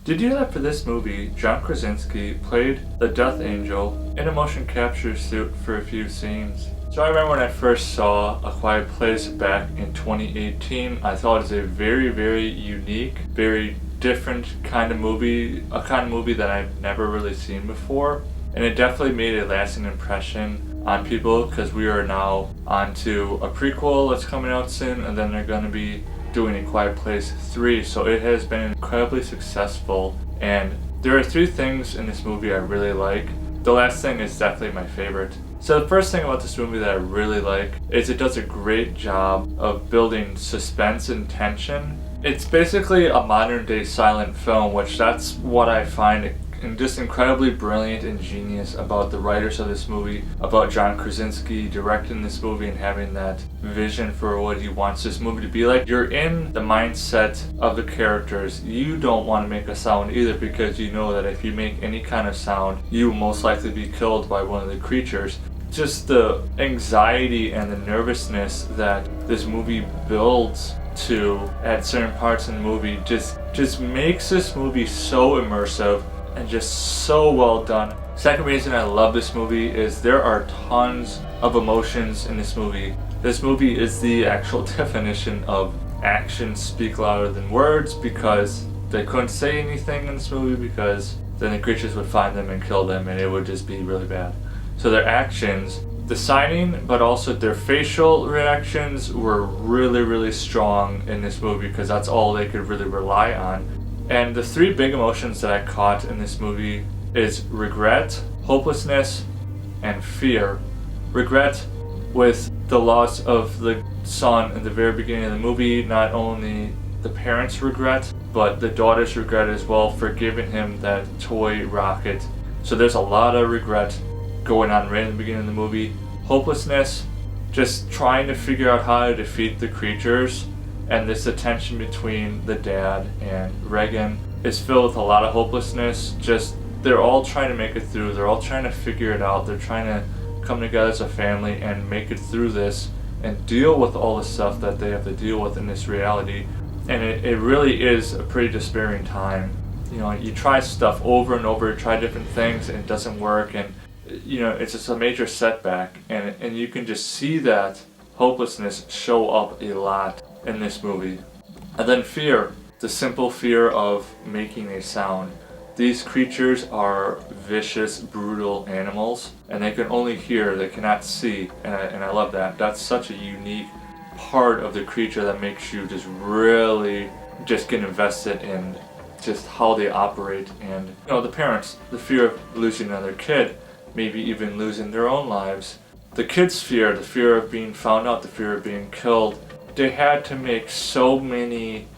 Did you know that for this movie, John Krasinski played the Death Angel in a motion capture suit for a few scenes? So I remember when I first saw A Quiet Place back in 2018, I thought it was a very, very unique, very different kind of movie, a kind of movie that I've never really seen before. And it definitely made a lasting impression on people because we are now on to a prequel that's coming out soon, and then they're going to be doing A Quiet Place 3. So it has been incredibly successful, and there are 3 things in this movie I really like. The last thing is definitely my favorite. So the first thing about this movie that I really like is it does a great job of building suspense and tension. It's basically a modern day silent film, which that's what I find just incredibly brilliant and genius about the writers of this movie, about John Krasinski directing this movie and having that vision for what he wants this movie to be like. You're in the mindset of the characters. You don't want to make a sound either because you know that if you make any kind of sound, you will most likely be killed by one of the creatures. Just the anxiety and the nervousness that this movie builds to at certain parts in the movie just makes this movie so immersive and just so well done. Second reason I love this movie is there are tons of emotions in this movie. This movie is the actual definition of actions speak louder than words, because they couldn't say anything in this movie because then the creatures would find them and kill them and it would just be really bad. So their actions, the signing, but also their facial reactions were really, really strong in this movie because that's all they could really rely on. And the 3 big emotions that I caught in this movie is regret, hopelessness, and fear. Regret with the loss of the son in the very beginning of the movie, not only the parents' regret, but the daughter's regret as well for giving him that toy rocket. So there's a lot of regret going on right in the beginning of the movie. Hopelessness, just trying to figure out how to defeat the creatures. And this tension between the dad and Regan is filled with a lot of hopelessness. Just, they're all trying to make it through. They're all trying to figure it out. They're trying to come together as a family and make it through this and deal with all the stuff that they have to deal with in this reality. And it really is a pretty despairing time. You know, you try stuff over and over, try different things, and it doesn't work. And, you know, it's just a major setback. And you can just see that hopelessness show up a lot in this movie. And then fear, the simple fear of making a sound. These creatures are vicious, brutal animals, and they can only hear, they cannot see, and I love that. That's such a unique part of the creature that makes you just really just get invested in just how they operate. And, you know, the parents, the fear of losing another kid, maybe even losing their own lives. The kids' fear, the fear of being found out, the fear of being killed. They had to make so many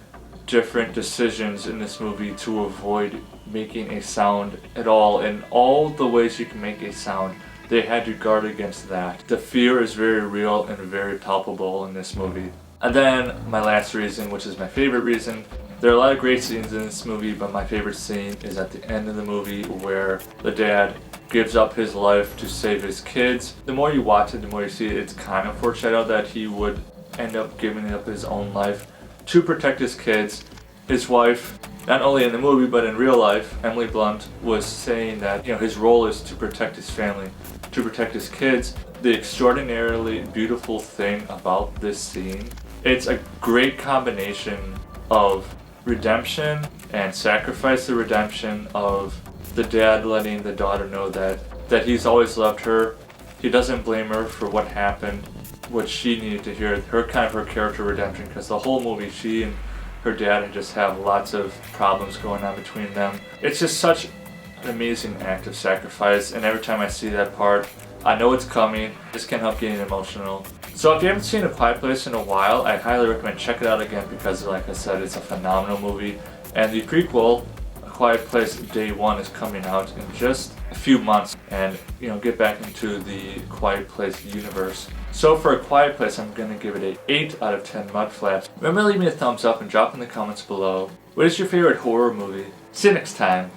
different decisions in this movie to avoid making a sound at all. In all the ways you can make a sound, they had to guard against that. The fear is very real and very palpable in this movie. And then my last reason, which is my favorite reason, there are a lot of great scenes in this movie, but my favorite scene is at the end of the movie where the dad gives up his life to save his kids. The more you watch it, the more you see it, it's kind of foreshadowed that he would end up giving up his own life to protect his kids. His wife, not only in the movie but in real life, Emily Blunt, was saying that, you know, his role is to protect his family, to protect his kids. The extraordinarily beautiful thing about this scene, it's a great combination of redemption and sacrifice. The redemption of the dad letting the daughter know that he's always loved her. He doesn't blame her for what happened, what she needed to hear, her character redemption, because the whole movie she and her dad just have lots of problems going on between them. It's just such an amazing act of sacrifice, and every time I see that part, I know it's coming. This can't help getting emotional. So if you haven't seen A Quiet Place in a while, I highly recommend check it out again because, like I said, it's a phenomenal movie. And the prequel, A Quiet Place Day 1, is coming out in just a few months, and, you know, get back into the Quiet Place universe. So for A Quiet Place, I'm going to give it an 8 out of 10 Mudflaps. Remember to leave me a thumbs up and drop in the comments below. What is your favorite horror movie? See you next time.